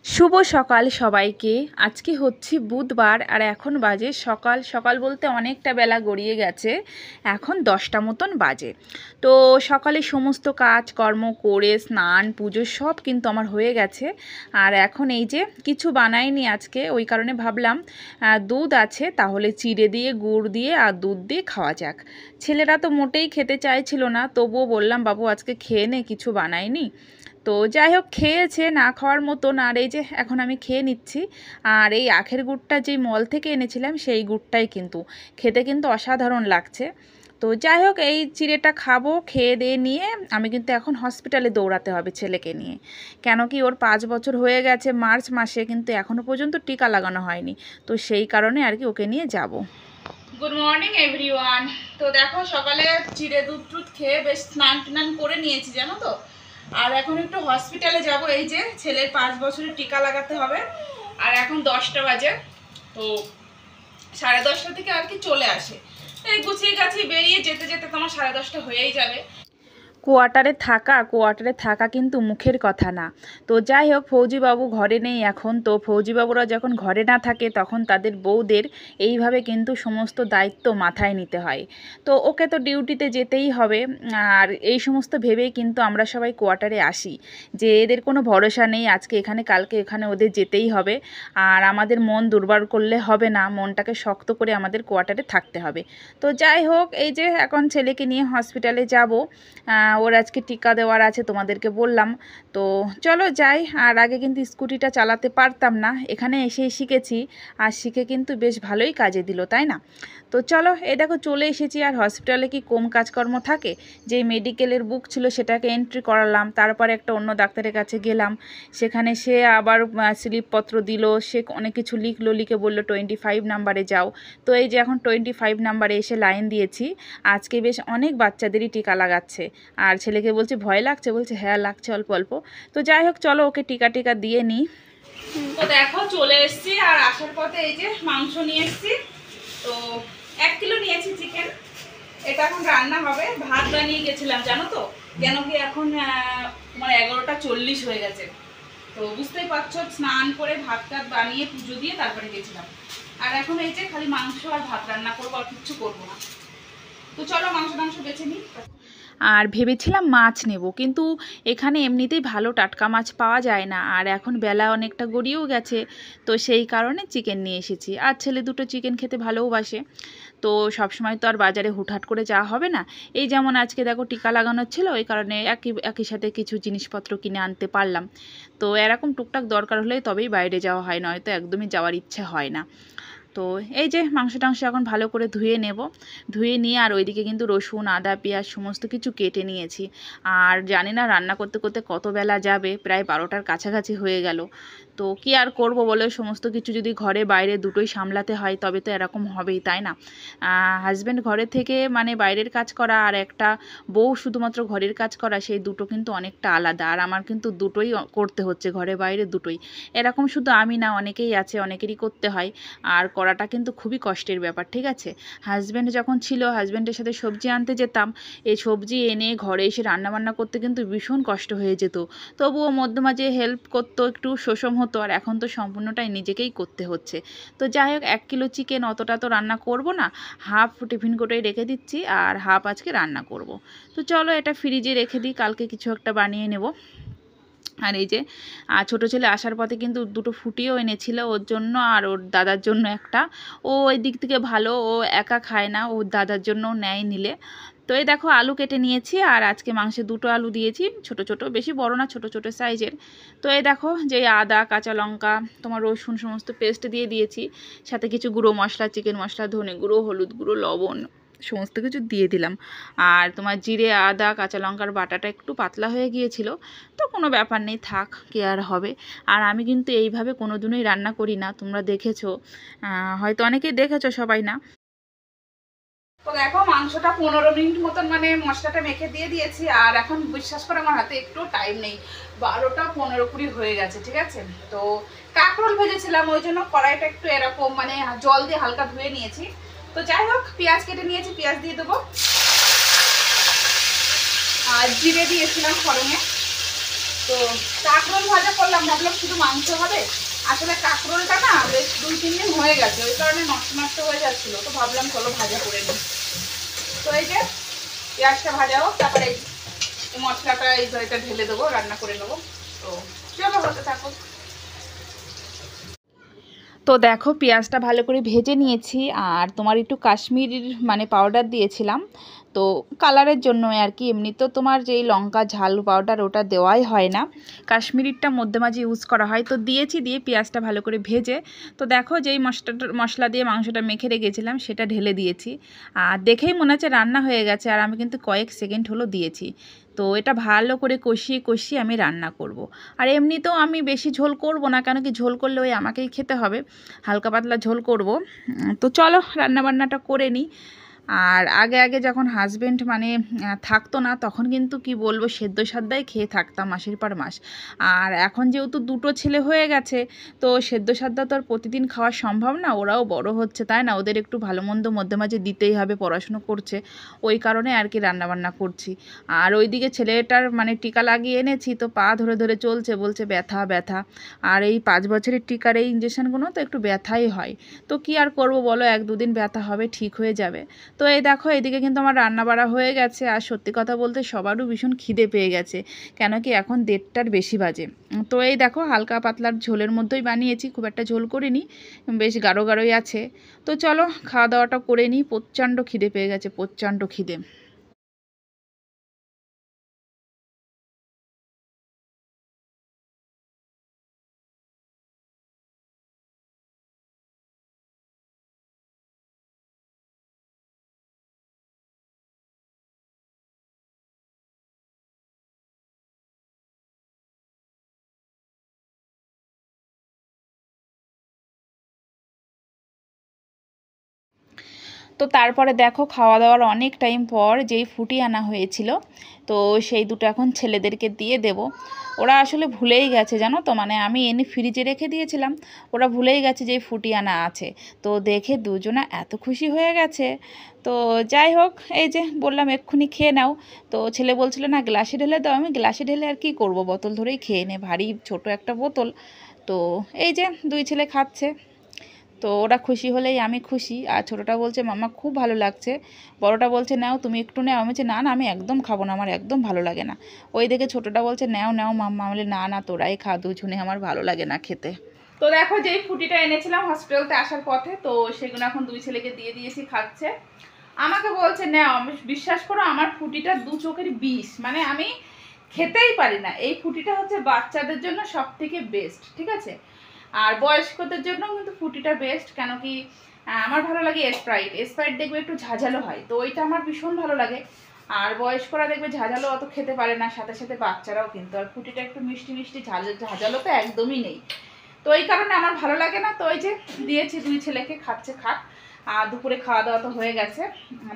শুভ সকাল সবাইকে। আজকে হচ্ছে বুধবার আর এখন বাজে সকাল সকাল বলতে অনেকটা বেলা গড়িয়ে গেছে, এখন 10টা মতন বাজে। তো সকালে সমস্ত কাজ কর্ম করে স্নান পুজো সব কিন্তু আমার হয়ে গেছে। আর এখন এই যে কিছু বানাইনি আজকে, ওই কারণে ভাবলাম দুধ আছে তাহলে চিড়ে দিয়ে গুড় দিয়ে আর দুধ দিয়ে খাওয়া যাক। ছেলেরা তো মোটেই খেতে চাইছিল না, তবুও বললাম বাবু আজকে খেয়ে নে, কিছু বানাইনি। তো যাই হোক খেয়েছে না খাওয়ার মতন। আর এই যে এখন আমি খেয়ে নিচ্ছি। আর এই আখের গুড়টা যেই মল থেকে এনেছিলাম সেই গুড়টাই কিন্তু খেতে কিন্তু অসাধারণ লাগছে। তো যাই হোক এই চিড়েটা খাবো, খেয়ে দিয়ে নিয়ে আমি কিন্তু এখন হসপিটালে দৌড়াতে হবে ছেলেকে নিয়ে। কেন কি ওর 5 বছর হয়ে গেছে মার্চ মাসে, কিন্তু এখনও পর্যন্ত টিকা লাগানো হয়নি। তো সেই কারণে আর কি ওকে নিয়ে যাব। Good morning everyone. তো দেখো সকালে চিড়ে দুধ টুধ খেয়ে বেশ স্নান টান করে নিয়েছি জানো তো। আর এখন একটু হসপিটালে যাব, এই যে ছেলের 5 বছরের টিকা লাগাতে হবে। আর এখন 10টা বাজে, তো 10:30 থেকে আর কি চলে আসে। এই গুছিয়ে গাছিয়ে বেরিয়ে যেতে যেতে তোমার 10:30 হয়েই যাবে। কোয়ার্টারে থাকা কিন্তু মুখের কথা না। তো যাই হোক ফৌজিবাবু ঘরে নেই এখন। তো ফৌজিবাবুরা যখন ঘরে না থাকে তখন তাদের বউদের এইভাবে কিন্তু সমস্ত দায়িত্ব মাথায় নিতে হয়। তো ওকে তো ডিউটিতে যেতেই হবে। আর এই সমস্ত ভেবেই কিন্তু আমরা সবাই কোয়ার্টারে আসি, যে এদের কোনো ভরসা নেই, আজকে এখানে কালকে এখানে ওদের যেতেই হবে। আর আমাদের মন দুর্বল করলে হবে না, মনটাকে শক্ত করে আমাদের কোয়ার্টারে থাকতে হবে। তো যাই হোক এই যে এখন ছেলেকে নিয়ে হসপিটালে যাব। ওর আজকে টিকা দেওয়ার আছে, তোমাদেরকে বললাম। তো চলো যাই। আর আগে কিন্তু স্কুটিটা চালাতে পারতাম না, এখানে এসেই শিখেছি। আর শিখে কিন্তু বেশ ভালোই কাজে দিল, তাই না? তো চলো এই দেখো চলে এসেছি। আর হসপিটালে কি কম কাজকর্ম থাকে? যেই মেডিকেলের বুক ছিল সেটাকে এন্ট্রি করালাম, তারপরে একটা অন্য ডাক্তারের কাছে গেলাম, সেখানে সে আবার স্লিপপত্র দিল, সে অনেক কিছু লিখলো, লিখে বললো 25 নাম্বারে যাও। তো এই যে এখন 25 নাম্বারে এসে লাইন দিয়েছি। আজকে বেশ অনেক বাচ্চাদেরই টিকা লাগাচ্ছে। আর ছেলেকে বলছি ভয় লাগছে, বলছে হ্যাঁ লাগছে অল্প অল্প। তো যাই হোক চলো ওকে টিকা দিয়ে নিই। তো দেখো চলে এসছি। আর আসার পথে এই যে মাংস নিয়ে এসছি। তো 1 কিলো নিয়েছি চিকেন। এটা এখন রান্না হবে। ভাত বানিয়ে গেছিলাম জানো তো, কেন কি এখন তোমার 11:40 হয়ে গেছে। তো বুঝতেই পারছো, স্নান করে ভাত টাত বানিয়ে পুজো দিয়ে তারপরে গেছিলাম। আর এখন এই যে খালি মাংস আর ভাত রান্না করবো, আর কিচ্ছু করবো না। তো চলো মাংস বেছে নিই। আর ভেবেছিলাম মাছ নেব, কিন্তু এখানে এমনিতেই ভালো টাটকা মাছ পাওয়া যায় না। আর এখন বেলা অনেকটা গড়িয়েও গেছে, তো সেই কারণে চিকেন নিয়ে এসেছি। আর ছেলে দুটো চিকেন খেতে ভালোবাসে। তো সবসময় তো আর বাজারে হুটহাট করে যাওয়া হবে না। এই যেমন আজকে দেখো টিকা লাগানোর ছিল, ওই কারণে একই সাথে কিছু জিনিসপত্র কিনে আনতে পারলাম। তো এরকম টুকটাক দরকার হলে তবেই বাইরে যাওয়া হয়, নয়তো একদমই যাওয়ার ইচ্ছে হয় না। তো এই যে মাংস টাংস এখন ভালো করে ধুয়ে নেব। ধুয়ে নিয়ে আর ওইদিকে কিন্তু রসুন আদা পেঁয়াজ সমস্ত কিছু কেটে নিয়েছি। আর জানি না রান্না করতে করতে কত বেলা যাবে, প্রায় 12টার কাছাকাছি হয়ে গেল। তো কি আর করব বলে, সমস্ত কিছু যদি ঘরে বাইরে দুটোই সামলাতে হয় তবে তো এরকম হবেই, তাই না? হাজব্যান্ড ঘরে থেকে মানে বাইরের কাজ করা, আর একটা বউ শুধুমাত্র ঘরের কাজ করা, সেই দুটো কিন্তু অনেকটা আলাদা। আর আমার কিন্তু দুটোই করতে হচ্ছে, ঘরে বাইরে দুটোই। এরকম শুধু আমি না, অনেকেই আছে, অনেকেরই করতে হয়। আর করাটা কিন্তু খুবই কষ্টের ব্যাপার, ঠিক আছে? হাজব্যান্ড যখন ছিল, হাজব্যান্ডের সাথে সবজি আনতে যেতাম, এই সবজি এনে ঘরে এসে রান্নাবান্না করতে কিন্তু ভীষণ কষ্ট হয়ে যেত। তবুও মধ্যে মাঝে হেল্প করতো, একটু শোষণ হতো। আর এখন তো সম্পূর্ণটাই নিজেকেই করতে হচ্ছে। তো যাই হোক 1 কিলো চিকেন অতটা তো রান্না করব না, হাফ টিফিন কোটায় রেখে দিচ্ছি আর হাফ আজকে রান্না করব। তো চলো এটা ফ্রিজে রেখে দিই, কালকে কিছু একটা বানিয়ে নেব। আর এই যে ছোটো ছেলে আসার পথে কিন্তু দুটো ফুটিও এনেছিল ওর জন্য আর ওর দাদার জন্য একটা। ও ওই দিক থেকে ভালো, ও একা খায় না, ওর দাদার জন্য নেয় নিলে। তো এই দেখো আলু কেটে নিয়েছি। আর আজকে মাংসে 2টো আলু দিয়েছি, ছোট ছোট, বেশি বড় না, ছোট ছোট সাইজের। তো এই দেখো যে আদা কাঁচা লঙ্কা তোমার রসুন সমস্ত পেস্ট দিয়ে দিয়েছি, সাথে কিছু গুঁড়ো মশলা, চিকেন মশলা, ধনে গুঁড়ো, হলুদ গুঁড়ো, লবণ সমস্ত কিছু দিয়ে দিলাম। আর তোমার জিরে আদা কাঁচা লঙ্কার বাটাটা একটু পাতলা হয়ে গিয়েছিল, তো কোনো ব্যাপার নেই, থাক, কি আর হবে। আর আমি কিন্তু এইভাবে কোনো দিনই রান্না করি না, তোমরা দেখেছো, হয়তো অনেকেই দেখেছো, সবাই না। তো দেখো মাংসটা 15 মিনিট মতন মানে মশলাটা মেখে দিয়ে দিয়েছি। আর এখন বিশ্বাস করে আমার হাতে একটু টাইম নেই, 12:15-20 হয়ে গেছে, ঠিক আছে? তো কাঁকরোল ভেজেছিলাম, ওই জন্য কড়াইটা একটু এরকম মানে জল দিয়ে হালকা ধুয়ে নিয়েছি। তো যাই হোক পেঁয়াজ কেটে নিয়েছি, পেঁয়াজ দিয়ে দেবো। আর জিরে দিয়েছিলাম ফোড়নে। তো তো কাঁকরোল ভাজা করলাম, ভাবলাম শুধু মাংস হবে, আসলে কাঁকরোলটা না বেশ 2-3 দিন হয়ে গেছে, ওই কারণে নষ্ট নষ্ট হয়ে যাচ্ছিলো, তো ভাবলাম চলো ভাজা করে নিই। তো এই যে পেঁয়াজটা ভাজা হোক, তারপরে এই মশলাটা এটা ঢেলে দেবো, রান্না করে নেবো। তো চলো হতে থাকো। তো দেখো পেঁয়াজটা ভালো করে ভেজে নিয়েছি, আর তোমার একটু কাশ্মীরির মানে পাউডার দিয়েছিলাম, তো কালারের জন্য আর কি। এমনি তো তোমার যেই লঙ্কা ঝাল পাউডার ওটা দেওয়াই হয় না, কাশ্মীরিরটা মধ্যে মাঝে ইউজ করা হয়। তো দিয়েছি, দিয়ে পেঁয়াজটা ভালো করে ভেজে, তো দেখো যেই মশলা দিয়ে মাংসটা মেখে রেখেছিলাম সেটা ঢেলে দিয়েছি। আর দেখেই মনে হচ্ছে রান্না হয়ে গেছে, আর আমি কিন্তু কয়েক সেকেন্ড হলো দিয়েছি। তো এটা ভালো করে কষিয়ে কষিয়ে আমি রান্না করব। আর এমনিতেও আমি বেশি ঝোল করব না, কেন কি ঝোল করলে ওই আমাকেই খেতে হবে, হালকা পাতলা ঝোল করব। তো চলো রান্নাবান্নাটা করে নিই। আর আগে আগে যখন হাজব্যান্ড মানে থাকতো না, তখন কিন্তু কি বলবো সেদ্ধ সাদ্দাই খেয়ে থাকতাম মাসের পর মাস। আর এখন যেহেতু দুটো ছেলে হয়ে গেছে, তো সেদ্ধ সাদ্দা তো আর প্রতিদিন খাওয়া সম্ভব না, ওরাও বড় হচ্ছে তাই না, ওদের একটু ভালো মন্দ মধ্যে মাঝে দিতেই হবে, পড়াশুনো করছে, ওই কারণে আর কি রান্নাবান্না করছি। আর ওইদিকে ছেলেটার মানে টিকা লাগিয়ে এনেছি, তো পা ধরে ধরে চলছে, বলছে ব্যথা ব্যথা। আর এই 5 বছরের টিকার এই ইঞ্জেকশনগুলো তো একটু ব্যথাই হয়, তো কি আর করব বলো, 1-2 দিন ব্যথা হবে, ঠিক হয়ে যাবে। তো এই দেখো এদিকে কিন্তু আমার রান্না বাড়া হয়ে গেছে, আর সত্যি কথা বলতে সবারও ভীষণ খিদে পেয়ে গেছে, কেন কি এখন 1:30টার বেশি বাজে। তো এই দেখো হালকা পাতলার ঝোলের মধ্যেই বানিয়েছি, খুব একটা ঝোল করিনি, বেশ গাঢ় গাঢ়ই আছে। তো চলো খাওয়া দাওয়াটা করে নিই, প্রচণ্ড খিদে পেয়ে গেছে, প্রচণ্ড খিদে। তো তারপরে দেখো খাওয়া দাওয়ার অনেক টাইম পর যেই ফুটি আনা হয়েছিল, তো সেই দুটো এখন ছেলেদেরকে দিয়ে দেব। ওরা আসলে ভুলেই গেছে জানো তো, মানে আমি এনে ফ্রিজে রেখে দিয়েছিলাম, ওরা ভুলেই গেছে যে ফুটি আনা আছে। তো দেখে দুজনা এত খুশি হয়ে গেছে। তো যাই হোক, এই যে বললাম এক্ষুনি খেয়ে নাও, তো ছেলে বলছিল না গ্লাসে ঢেলে দাও, আমি গ্লাসে ঢেলে আর কি করব, বোতল ধরেই খেয়ে নে, ভারী ছোট একটা বোতল। তো এই যে 2 ছেলে খাচ্ছে, তো ওরা খুশি হলেই আমি খুশি। আর ছোটোটা বলছে মাম্মা খুব ভালো লাগছে, বড়টা বলছে নাও তুমি একটু নাও, আমি বলছি না না আমি একদম খাবো না, আমার একদম ভালো লাগে না। ওই দেখে ছোটোটা বলছে নাও নাও মাম্মা, বলে না না তোরাই খা, দুজনে আমার ভালো লাগে না খেতে। তো দেখো যেই ফুটিটা এনেছিলাম হসপিটালতে আসার পথে, তো সেগুলো এখন 2 ছেলেকে দিয়ে দিয়েছি, খাচ্ছে। আমাকে বলছে নাও, আমি বিশ্বাস করো আমার ফুটিটা 2 চোখের বিষ, মানে আমি খেতেই পারি না। এই ফুটিটা হচ্ছে বাচ্চাদের জন্য সব থেকে বেস্ট, ঠিক আছে, আর বয়স্কদের জন্য কিন্তু ফুটিটা বেস্ট, কেন কি আমার ভালো লাগে স্প্রাইট দেখবে একটু ঝাঁঝালো হয়, তো ওইটা আমার ভীষণ ভালো লাগে। আর বয়স্করা দেখবে ঝাঁঝালো অত খেতে পারে না, সাথে সাথে বাচ্চারাও কিন্তু, আর ফুটিটা একটু মিষ্টি মিষ্টি, ঝাঁঝালো তো একদমই নেই, তো এই কারণে আমার ভালো লাগে না। তো ওই যে দিয়েছি 2 ছেলেকে, খাচ্ছে খাক। আর দুপুরে খাওয়া দাওয়া তো হয়ে গেছে,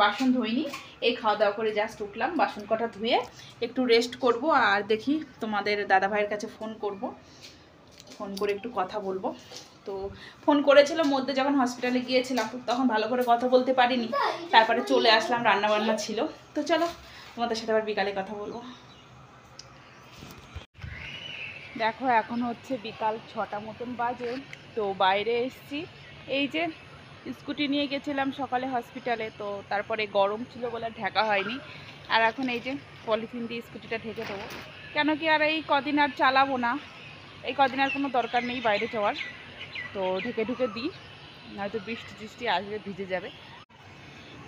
বাসন ধুইনি, এই খাওয়া দাওয়া করে জাস্ট উঠলাম, বাসন কটা ধুয়ে একটু রেস্ট করব। আর দেখি তোমাদের দাদাভাইয়ের কাছে ফোন করব, ফোন করে একটু কথা বলবো। তো ফোন করেছিল মধ্যে যখন হসপিটালে গিয়েছিলাম, তখন ভালো করে কথা বলতে পারিনি, তারপরে চলে আসলাম, রান্নাবান্না ছিল। তো চলো তোমাদের সাথে আবার বিকালে কথা বলবো। দেখো এখন হচ্ছে বিকাল 6টা মতন বাজে, তো বাইরে এসছি, এই যে স্কুটি নিয়ে গেছিলাম সকালে হসপিটালে, তো তারপরে গরম ছিল বলে ঢাকা হয়নি, আর এখন এই যে পলিথিন দিয়ে স্কুটিটা ঢেকে দেবো, কেন কি আর এই কদিন আর চালাবো না, এই কদিন আর কোনো দরকার নেই বাইরে যাওয়ার, তো ঢেকে ঢুকে দিই, নয়তো বৃষ্টি টিষ্টি আসবে ভিজে যাবে।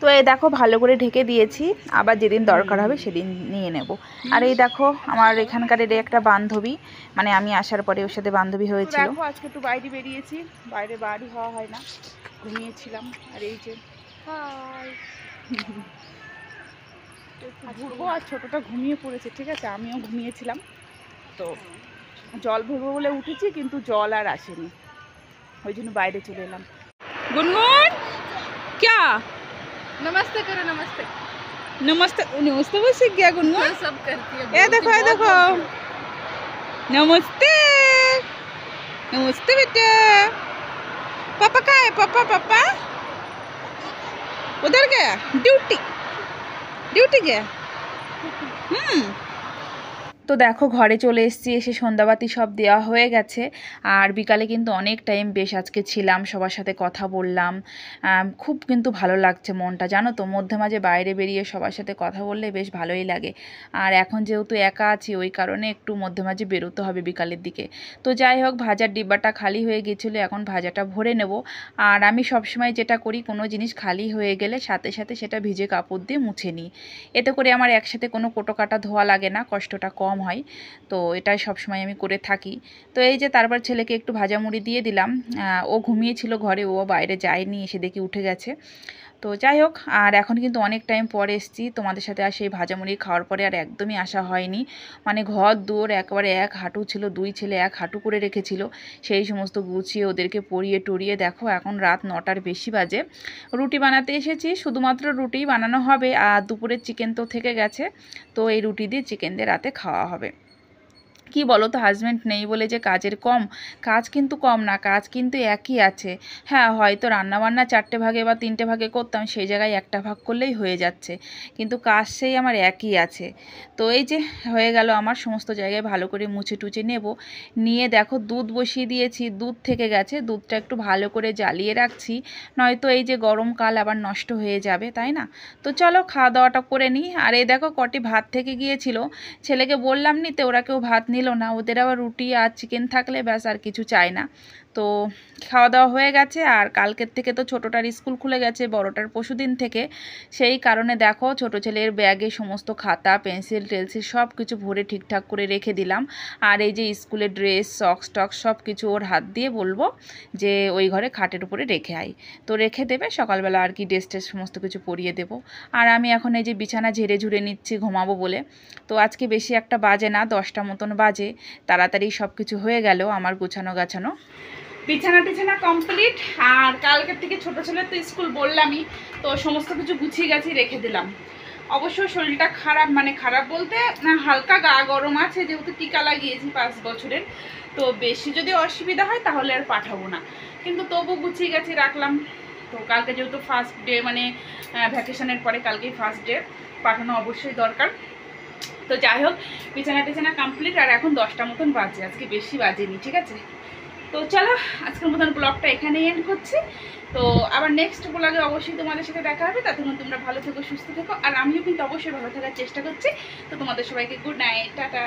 তো এই দেখো ভালো করে ঢেকে দিয়েছি, আবার যেদিন দরকার হবে সেদিন নিয়ে নেব। আর এই দেখো আমার এখানকার একটা বান্ধবী, মানে আমি আসার পরে ওর সাথে বান্ধবী হয়েছিল। দেখো আজকে একটু বাইরে বেরিয়েছি, বাইরে বাড়ি হওয়া হয় না, ঘুমিয়েছিলাম। আর এই যে হাই ঘুরবো, আর ছোটোটা ঘুমিয়ে পড়েছে, ঠিক আছে, আমিও ঘুমিয়েছিলাম। তো জল ভরবো বলে উঠেছি, কিন্তু জল আর আসেনি, ওই জন্য বাইরে চলে এলাম। গুনগুন क्या नमस्ते करो, नमस्ते नमस्ते नमस्ते वो सीख गया गुनगुन, सब करती है। ये देखो नमस्ते नमस्ते बेटा, पापा कहाँ है, पापा पापा उधर गया ड्यूटी, ड्यूटी गया। তো দেখো ঘরে চলে এসেছি, এসে সন্ধ্যাবাতি সব দেওয়া হয়ে গেছে। আর বিকালে কিন্তু অনেক টাইম বেশ আজকে ছিলাম, সবার সাথে কথা বললাম। খুব কিন্তু ভালো লাগছে মনটা, জানো তো, মধ্যে মাঝে বাইরে বেরিয়ে সবার সাথে কথা বললে বেশ ভালোই লাগে। আর এখন যেহেতু একা আছি ওই কারণে একটু মধ্যে মাঝে বেরোতে হবে বিকালের দিকে। তো যাই হোক, ভাজার ডিব্বাটা খালি হয়ে গেছিলো, এখন ভাজাটা ভরে নেব। আর আমি সবসময় যেটা করি, কোনো জিনিস খালি হয়ে গেলে সাথে সাথে সেটা ভিজে কাপড় দিয়ে মুছে নিই। এতে করে আমার একসাথে কোনো কোটো কাটা ধোয়া লাগে না, কষ্টটা কম হয়। তো এটাই সবসময় আমি করে থাকি। তো এই যে তারপর ছেলেকে একটু ভাজা মুড়ি দিয়ে দিলাম। ও ঘুমিয়েছিল ঘরে, ও বাইরে যায়নি, এসে দেখি উঠে গেছে। তো যাই হোক, আর এখন কিন্তু অনেক টাইম পরে এসেছি তোমাদের সাথে। আর সেই ভাজা মুড়ি খাওয়ার পরে আর একদমই আসা হয়নি। মানে ঘর দুয়ার একেবারে এক হাঁটু ছিল, দুই ছেলে এক হাঁটু করে রেখেছিল, সেই সমস্ত গুছিয়ে ওদেরকে পরিয়ে টরিয়ে দেখো এখন রাত 9টার বেশি বাজে। রুটি বানাতে এসেছি, শুধুমাত্র রুটিই বানানো হবে। আর দুপুরের চিকেন তো থেকে গেছে, তো এই রুটি দিয়ে চিকেন দিয়ে রাতে খাওয়া হবে। কি বলো তো, হাজব্যান্ড নেই বলে যে কাজের কম, কাজ কিন্তু কম না, কাজ কিন্তু একই আছে। হ্যাঁ, হয়তো রান্নাবান্না 4টে ভাগে বা 3টে ভাগে করতাম, সেই জায়গায় একটা ভাগ করলেই হয়ে যাচ্ছে, কিন্তু কাজ সেই আমার একই আছে। তো এই যে হয়ে গেল আমার, সমস্ত জায়গায় ভালো করে মুছে টুছে নেব। নিয়ে দেখো দুধ বসিয়ে দিয়েছি, দুধ থেকে গেছে, দুধটা একটু ভালো করে জ্বালিয়ে রাখছি, নয়তো এই যে গরমকাল আবার নষ্ট হয়ে যাবে, তাই না? তো চলো খাওয়া দাওয়াটা করে নিই। আর এই দেখো কটি ভাত থেকে গিয়েছিল, ছেলেকে বললাম নিতে, ওরা কেউ ভাত নিল না, ওদের আবার রুটি আর চিকেন থাকলে ব্যাস আর কিছু চাই না। তো খাওয়া দাওয়া হয়ে গেছে। আর কালকের থেকে তো ছোটোটার স্কুল খুলে গেছে, বড়টার পরশুদিন থেকে। সেই কারণে দেখো ছোটো ছেলের ব্যাগে সমস্ত খাতা পেন্সিল টেন্সিল সব কিছু ভরে ঠিকঠাক করে রেখে দিলাম। আর এই যে স্কুলের ড্রেস সক্স টক্স সব কিছু ওর হাত দিয়ে বলবো যে ওই ঘরে খাটের উপরে রেখে আই, তো রেখে দেবে, সকালবেলা আর কি ড্রেস ট্রেস সমস্ত কিছু পরিয়ে দেবো। আর আমি এখন এই যে বিছানা ঝেড়ে ঝুড়ে নিচ্ছি ঘুমাবো বলে। তো আজকে বেশি একটা বাজে না, 10টা মতন বাজে, তাড়াতাড়ি সব কিছু হয়ে গেল আমার গুছানো গাছানো, বিছানা টিছানা কমপ্লিট। আর কালকের থেকে ছোটো ছেলের তো স্কুল বললামই, তো সমস্ত কিছু গুছিয়ে গেছি রেখে দিলাম। অবশ্য শরীরটা খারাপ, মানে খারাপ বলতে হালকা গা গরম আছে, যেহেতু টিকা লাগিয়েছি 5 বছরের। তো বেশি যদি অসুবিধা হয় তাহলে আর পাঠাবো না, কিন্তু তবু গুছিয়ে গেছি রাখলাম। তো কালকে যেহেতু ফার্স্ট ডে, মানে ভ্যাকেশনের পরে কালকেই ফার্স্ট ডে, পাঠানো অবশ্যই দরকার। তো যাই হোক, বিছানা টিছানা কমপ্লিট। আর এখন 10টা মতন বাজে, আজকে বেশি বাজেনি, ঠিক আছে? তো চলো আজকের মতন ব্লগটা এখানেই এন্ড করছি। তো আবার নেক্সট ব্লগে অবশ্যই তোমাদের সাথে দেখা হবে, ততক্ষণ তোমরা ভালো থেকো, সুস্থ থেকো। আর আমিও কিন্তু অবশ্যই ভালো থাকার চেষ্টা করছি। তো তোমাদের সবাইকে গুড নাইট, টাটা।